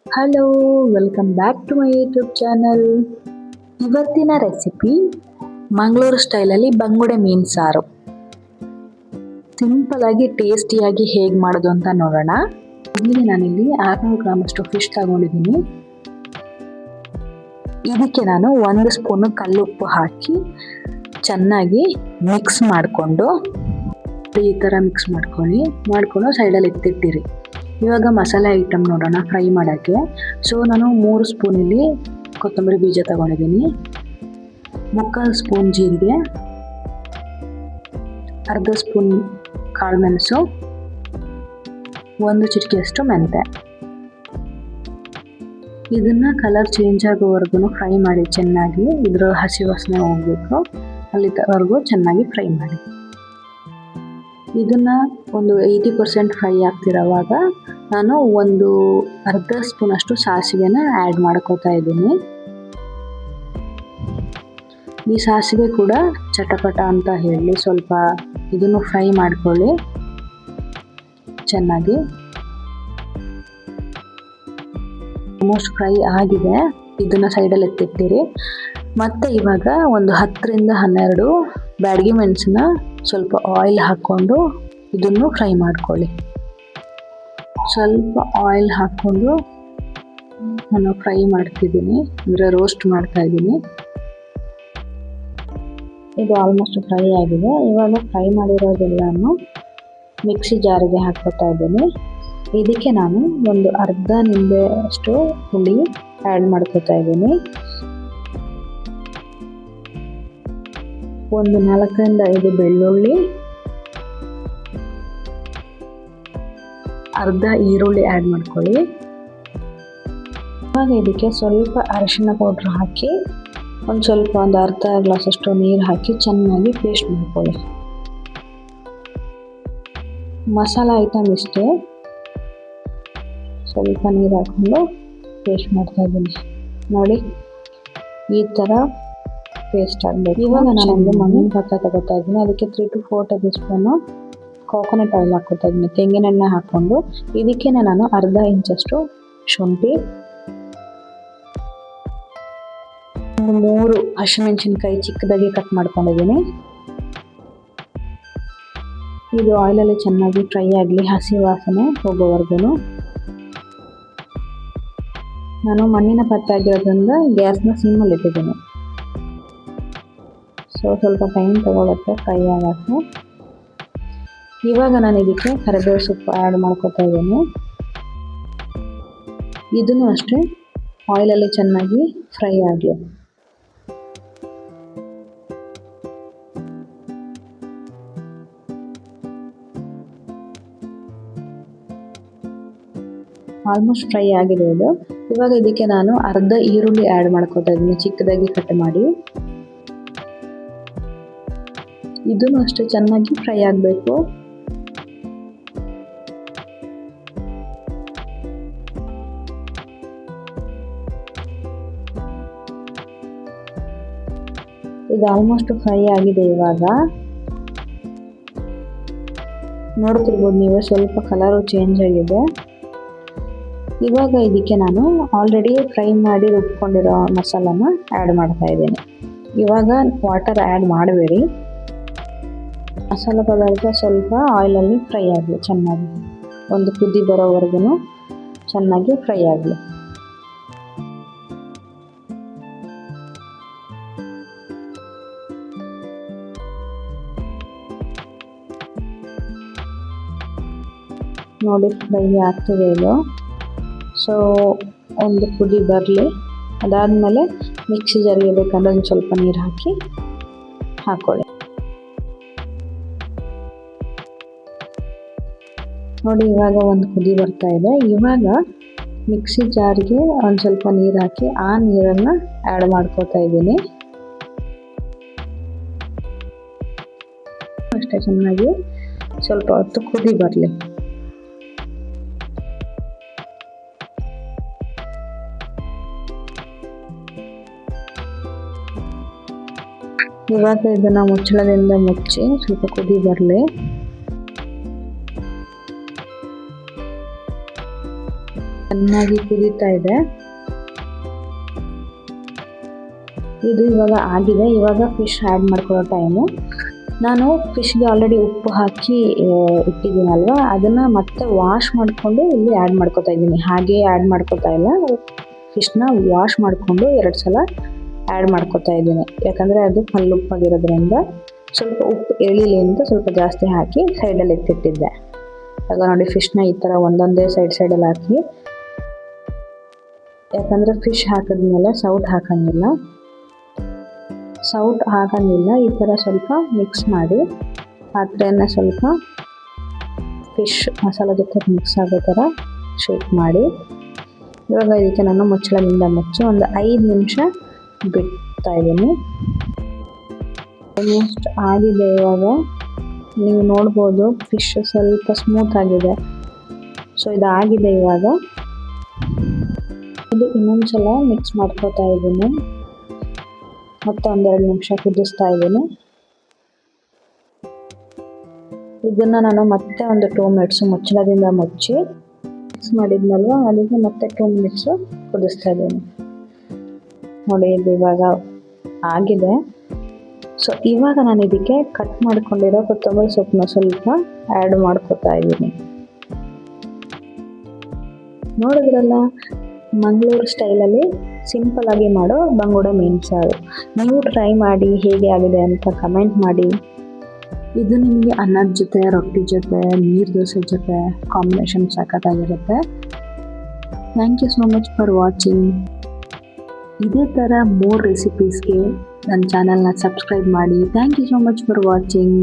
Hello, welcome back to my YouTube channel. ಇವತ್ತಿನ recipe Mangaluru ಸ್ಟೈಲಲ್ಲಿ ಬಂಗುಡೆ ಮೀನು ಸಾರು. ಸಿಂಪಲ್ ಆಗಿ ಟೇಸ್ಟಿಯಾಗಿ ಹೇಗೆ ಮಾಡೋದು ಅಂತ ನೋಡೋಣ. ಮೊದಲಿಗೆ ನಾನಿಲ್ಲಿ 600 ಗ್ರಾಮ್ ಅಷ್ಟು ಫಿಶ್ ತಗೊಂಡಿದ್ದೀನಿ. ಇದಕ್ಕೆ ನಾನು 1 ಸ್ಪೂನು ಕಲ್ಲುಪ್ಪು ಹಾಕಿ ಚೆನ್ನಾಗಿ ಮಿಕ್ಸ್ ಮಾಡಿಕೊಂಡು ಈ ಥರ ಮಿಕ್ಸ್ ಮಾಡ್ಕೊಂಡು ಸೈಡಲ್ಲಿ ಎತ್ತಿಟ್ಟಿರಿ. ಇವಾಗ ಮಸಾಲೆ ಐಟಮ್ ನೋಡೋಣ ಫ್ರೈ ಮಾಡೋಕ್ಕೆ. ಸೊ ನಾನು 3 ಸ್ಪೂನ್ ಇಲ್ಲಿ ಕೊತ್ತಂಬರಿ ಬೀಜ ತಗೊಂಡಿದ್ದೀನಿ, 3/4 ಸ್ಪೂನ್ ಜೀರಿಗೆ, ಅರ್ಧ ಸ್ಪೂನ್ ಕಾಳುಮೆಣಸು, 1 ಚಿಟಿಕೆಯಷ್ಟು ಮೆಂತೆ. ಇದನ್ನು ಕಲರ್ ಚೇಂಜ್ ಆಗೋವರೆಗೂ ಫ್ರೈ ಮಾಡಿ ಚೆನ್ನಾಗಿ. ಇದರ ಹಸಿ ವಾಸನೆ ಹೋಗಬೇಕು, ಅಲ್ಲಿವರೆಗೂ ಚೆನ್ನಾಗಿ ಫ್ರೈ ಮಾಡಿ. ಇದನ್ನು ಒಂದು 80% ಫ್ರೈ ಆಗ್ತಿರೋವಾಗ ನಾನು ಒಂದು ಅರ್ಧ ಸ್ಪೂನ್ ಅಷ್ಟು ಸಾಸಿವೆನ ಆ್ಯಡ್ ಮಾಡ್ಕೋತಾ ಇದ್ದೀನಿ. ಈ ಸಾಸಿವೆ ಕೂಡ ಚಟಪಟ ಅಂತ ಹೇಳಿ ಸ್ವಲ್ಪ ಇದನ್ನು ಫ್ರೈ ಮಾಡ್ಕೊಳ್ಳಿ ಚೆನ್ನಾಗಿ. ಆಲ್ಮೋಸ್ಟ್ ಫ್ರೈ ಆಗಿದೆ, ಇದನ್ನು ಸೈಡಲ್ಲಿ ಎತ್ತಿಟ್ಟಿರಿ. ಮತ್ತು ಇವಾಗ ಒಂದು 10ರಿಂದ 12 ಬ್ಯಾಡಗಿ ಮೆಣಸನ್ನ ಸ್ವಲ್ಪ ಆಯಿಲ್ ಹಾಕ್ಕೊಂಡು ಇದನ್ನು ಫ್ರೈ ಮಾಡ್ಕೊಳ್ಳಿ. ಸ್ವಲ್ಪ ಆಯಿಲ್ ಹಾಕ್ಕೊಂಡು ನಾನು ಫ್ರೈ ಮಾಡ್ತಿದ್ದೀನಿ, ಅಂದರೆ ರೋಸ್ಟ್ ಮಾಡ್ತಾ ಇದ್ದೀನಿ. ಇದು ಆಲ್ಮೋಸ್ಟ್ ಫ್ರೈ ಆಗಿದೆ. ಇವಾಗ ಫ್ರೈ ಮಾಡಿರೋದೆಲ್ಲನೂ ಮಿಕ್ಸಿ ಜಾರಿಗೆ ಹಾಕ್ಕೊತಾ ಇದ್ದೀನಿ. ಇದಕ್ಕೆ ನಾನು ಒಂದು ಅರ್ಧ ನಿಂಬೆ ಅಷ್ಟು ಹುಳಿ ಆ್ಯಡ್ ಮಾಡ್ಕೊತಾ ಇದ್ದೀನಿ. ಒಂದು 4ರಿಂದ 5 ಬೆಳ್ಳುಳ್ಳಿ, ಅರ್ಧ ಈರುಳ್ಳಿ ಆ್ಯಡ್ ಮಾಡ್ಕೊಳ್ಳಿ. ಇವಾಗ ಇದಕ್ಕೆ ಸ್ವಲ್ಪ ಅರಿಶಿಣ ಪೌಡ್ರ್ ಹಾಕಿ ಒಂದು ಅರ್ಧ ಗ್ಲಾಸಷ್ಟು ನೀರು ಹಾಕಿ ಚೆನ್ನಾಗಿ ಪೇಸ್ಟ್ ಮಾಡ್ಕೊಳ್ಳಿ. ಮಸಾಲ ಐಟಮ್ ಇಷ್ಟೇ, ಸ್ವಲ್ಪ ನೀರು ಹಾಕ್ಕೊಂಡು ಪೇಸ್ಟ್ ಮಾಡ್ತಾ ಇದ್ದೀನಿ. ನೋಡಿ ಈ ಥರ ಪೇಸ್ಟ್ ಆಗಬೇಕು. ಇವಾಗ ನಾನೊಂದು ಮಣ್ಣಿನ ಪಾತ್ರೆ ತಗೋತಾ ಇದ್ದೀನಿ. ಅದಕ್ಕೆ 3 to 4 table spoon coconut oil ಹಾಕ್ಕೊತಾ ಇದ್ದೀನಿ, ತೆಂಗಿನೆಣ್ಣೆ ಹಾಕ್ಕೊಂಡು. ಇದಕ್ಕೆ ನಾನು ಅರ್ಧ ಇಂಚಷ್ಟು ಶುಂಠಿ, 3 ಹಸಿಮೆಣಸಿನ್ಕಾಯಿ ಚಿಕ್ಕದಾಗಿ ಕಟ್ ಮಾಡ್ಕೊಂಡಿದ್ದೀನಿ. ಇದು ಆಯಿಲಲ್ಲಿ ಚೆನ್ನಾಗಿ ಫ್ರೈ ಆಗಲಿ, ಹಸಿ ವಾಸನೆ ಹೋಗೋವರೆಗೂ. ನಾನು ಮಣ್ಣಿನ ಪಾತ್ರೆ ಆಗಿರೋದ್ರಿಂದ ಗ್ಯಾಸ್ನ ಸಿಮ್ಮಲ್ಲಿ ಇಟ್ಟಿದ್ದೀನಿ. ಸ್ವಲ್ಪ ಟೈಮ್ ತಗೊಳುತ್ತೆ ಫ್ರೈ ಆಗೋಕ್ಕೆ. ಇವಾಗ ನಾನು ಇದಕ್ಕೆ ಕರಿಬೇವು ಸೊಪ್ಪು ಆ್ಯಡ್ ಮಾಡ್ಕೊತಾ ಇದ್ದೀನಿ. ಇದನ್ನು ಅಷ್ಟೇ ಆಯಿಲಲ್ಲಿ ಚೆನ್ನಾಗಿ ಫ್ರೈ ಆಗಲಿ. ಆಲ್ಮೋಸ್ಟ್ ಫ್ರೈ ಆಗಿದೆ ಇದು. ಇವಾಗ ಇದಕ್ಕೆ ನಾನು ಅರ್ಧ ಈರುಳ್ಳಿ ಆ್ಯಡ್ ಮಾಡ್ಕೊತಾ ಇದ್ದೀನಿ, ಚಿಕ್ಕದಾಗಿ ಕಟ್ ಮಾಡಿ. ಇದನ್ನು ಅಷ್ಟೇ ಚೆನ್ನಾಗಿ ಫ್ರೈ ಆಗಬೇಕು. ಇದು ಆಲ್ಮೋಸ್ಟ್ ಫ್ರೈ ಆಗಿದೆ. ಇವಾಗ ನೋಡ್ತಿರ್ಬೋದು ನೀವು, ಸ್ವಲ್ಪ ಕಲರು ಚೇಂಜ್ ಆಗಿದೆ. ಇವಾಗ ಇದಕ್ಕೆ ನಾನು ಆಲ್ರೆಡಿ ಫ್ರೈ ಮಾಡಿ ರುಬ್ಕೊಂಡಿರೋ ಮಸಾಲನ ಆ್ಯಡ್ ಮಾಡ್ತಾ ಇದ್ದೀನಿ. ಇವಾಗ ವಾಟರ್ ಆ್ಯಡ್ ಮಾಡಬೇಡಿ, ಮಸಾಲ ಪದಾರ್ಥ ಸ್ವಲ್ಪ ಆಯಿಲಲ್ಲಿ ಫ್ರೈ ಆಗಲಿ ಚೆನ್ನಾಗಿ. ಒಂದು ಕುದಿ ಬರೋವರೆಗೂ ಚೆನ್ನಾಗಿ ಫ್ರೈ ಆಗಲಿ. ನೋಡಿ ಫ್ರೈ ಆಗ್ತಿದೆ ಇದು. ಸೊ ಒಂದು ಕುದಿ ಬರಲಿ. ಅದಾದಮೇಲೆ ಮಿಕ್ಸಿ ಜಾರಿಗೆ ಬೇಕಂದ್ರೆ ಒಂದು ಸ್ವಲ್ಪ ನೀರು ಹಾಕ್ಕೊಳ್ಳಿ. ನೋಡಿ ಇವಾಗ ಒಂದು ಕುದಿ ಬರ್ತಾ ಇದೆ. ಇವಾಗ ಮಿಕ್ಸಿ ಜಾರಿಗೆ ಒಂದು ಸ್ವಲ್ಪ ನೀರು ಹಾಕಿ ಆ ನೀರನ್ನು ಆ್ಯಡ್ ಮಾಡ್ಕೊತಾ ಇದ್ದೀನಿ. ಅಷ್ಟೇ ಚೆನ್ನಾಗಿ ಸ್ವಲ್ಪ ಹೊತ್ತು ಕುದಿ ಬರಲಿ. ಇವಾಗ ಇದನ್ನು ಮುಚ್ಚಳದಿಂದ ಮುಚ್ಚಿ ಸ್ವಲ್ಪ ಕುದಿ ಬರಲಿ. ಚೆನ್ನಾಗಿ ಕುದೀತಾ ಇದೆ. ಇದು ಇವಾಗ ಆಗಿದೆ. ಇವಾಗ ಫಿಶ್ ಆ್ಯಡ್ ಮಾಡ್ಕೊಳ್ಳೋ ಟೈಮು. ನಾನು ಫಿಶ್ಗೆ ಆಲ್ರೆಡಿ ಉಪ್ಪು ಹಾಕಿ ಇಟ್ಟಿದ್ದೀನಲ್ವ, ಅದನ್ನು ಮತ್ತೆ ವಾಶ್ ಮಾಡಿಕೊಂಡು ಇಲ್ಲಿ ಆ್ಯಡ್ ಮಾಡ್ಕೊತಾ ಇದ್ದೀನಿ. ಹಾಗೆ ಆ್ಯಡ್ ಮಾಡ್ಕೊತಾ ಇಲ್ಲ, ಫಿಶ್ನ ವಾಶ್ ಮಾಡಿಕೊಂಡು 2 ಸಲ ಆ್ಯಡ್ ಮಾಡ್ಕೊತಾ ಇದ್ದೀನಿ. ಯಾಕಂದರೆ ಅದು ಕಲ್ಲುಪ್ಪಾಗಿರೋದ್ರಿಂದ ಸ್ವಲ್ಪ ಉಪ್ಪು ಎಳಿಲಿ ಅಂತ ಸ್ವಲ್ಪ ಜಾಸ್ತಿ ಹಾಕಿ ಸೈಡಲ್ಲಿ ಎತ್ತಿಟ್ಟಿದ್ದೆ. ಆಗ ನೋಡಿ ಫಿಶ್ನ ಈ ಥರ ಒಂದೊಂದೇ ಸೈಡಲ್ಲಿ ಹಾಕಿ, ಯಾಕಂದರೆ ಫಿಶ್ ಹಾಕಿದ್ಮೇಲೆ ಸೌಟ್ ಹಾಕಂಗಿಲ್ಲ. ಈ ಥರ ಸ್ವಲ್ಪ ಮಿಕ್ಸ್ ಮಾಡಿ ಪಾತ್ರೆಯನ್ನು ಸ್ವಲ್ಪ ಫಿಶ್ ಮಸಾಲ ಜೊತೆ ಮಿಕ್ಸ್ ಆಗೋ ಥರ ಶೇಕ್ ಮಾಡಿ, ಇವಾಗ ಇದಕ್ಕೆ ನಾನು ಮುಚ್ಚಳದಿಂದ ಮುಚ್ಚಿ ಒಂದು 5 ನಿಮಿಷ ಬಿಡ್ತಾ ಇದ್ದೀನಿ. ಆಲ್ಮೋಸ್ಟ್ ಆಗಿದೆ. ಇವಾಗ ನೀವು ನೋಡ್ಬೋದು ಫಿಶ್ ಸ್ವಲ್ಪ ಸ್ಮೂತ್ ಆಗಿದೆ. ಸೊ ಇದಾಗಿದೆ. ಇವಾಗ ಇದು ಇನ್ನೊಂದು ಸಲ ಮಿಕ್ಸ್ ಮಾಡ್ಕೋತಾ ಇದ್ದೀನಿ. ಮತ್ತೆ 1-2 ನಿಮಿಷ ಕುದಿಸ್ತಾ ಇದ್ದೀನಿ. ಇದನ್ನು ನಾನು ಮತ್ತೆ ಒಂದು 2 ಮಿನಿಟ್ಸ್ ಮುಚ್ಚಳದಿಂದ ಮುಚ್ಚಿ ಮಿಕ್ಸ್ ಮಾಡಿದ್ನಲ್ವ, ಅದಕ್ಕೆ ಮತ್ತೆ 2 ಮಿನಿಟ್ಸು ಕುದಿಸ್ತಾ ಇದ್ದೀನಿ. ನೋಡಿ ಇದು ಇವಾಗ ಆಗಿದೆ. ಸೊ ಇವಾಗ ನಾನು ಇದಕ್ಕೆ ಕಟ್ ಮಾಡ್ಕೊಂಡಿರೋ ಕೊತ್ತಂಬರಿ ಸೊಪ್ಪನ್ನ ಸ್ವಲ್ಪ ಆ್ಯಡ್ ಮಾಡ್ಕೊತಾ ಇದ್ದೀನಿ. ನೋಡಿದ್ರಲ್ಲ, ಮಂಗಳೂರು ಸ್ಟೈಲಲ್ಲಿ ಸಿಂಪಲ್ ಆಗಿ ಮಾಡೋ ಬಂಗುಡೆ ಮೀನು ಸಾರು. ನೀವು ಟ್ರೈ ಮಾಡಿ ಹೇಗೆ ಆಗಿದೆ ಅಂತ ಕಮೆಂಟ್ ಮಾಡಿ. ಇದು ನಿಮಗೆ ಅನ್ನದ ಜೊತೆ, ರೊಟ್ಟಿ ಜೊತೆ, ನೀರು ದೋಸೆ ಜೊತೆ ಕಾಂಬಿನೇಷನ್ ಸಖತ್ತಾಗಿರುತ್ತೆ. Thank you so much for watching. ಇದೇ ಥರ ಮೋರ್ ರೆಸಿಪೀಸ್ಗೆ ನನ್ನ ಚಾನಲ್ನ ಸಬ್ಸ್ಕ್ರೈಬ್ ಮಾಡಿ. Thank you so much for watching.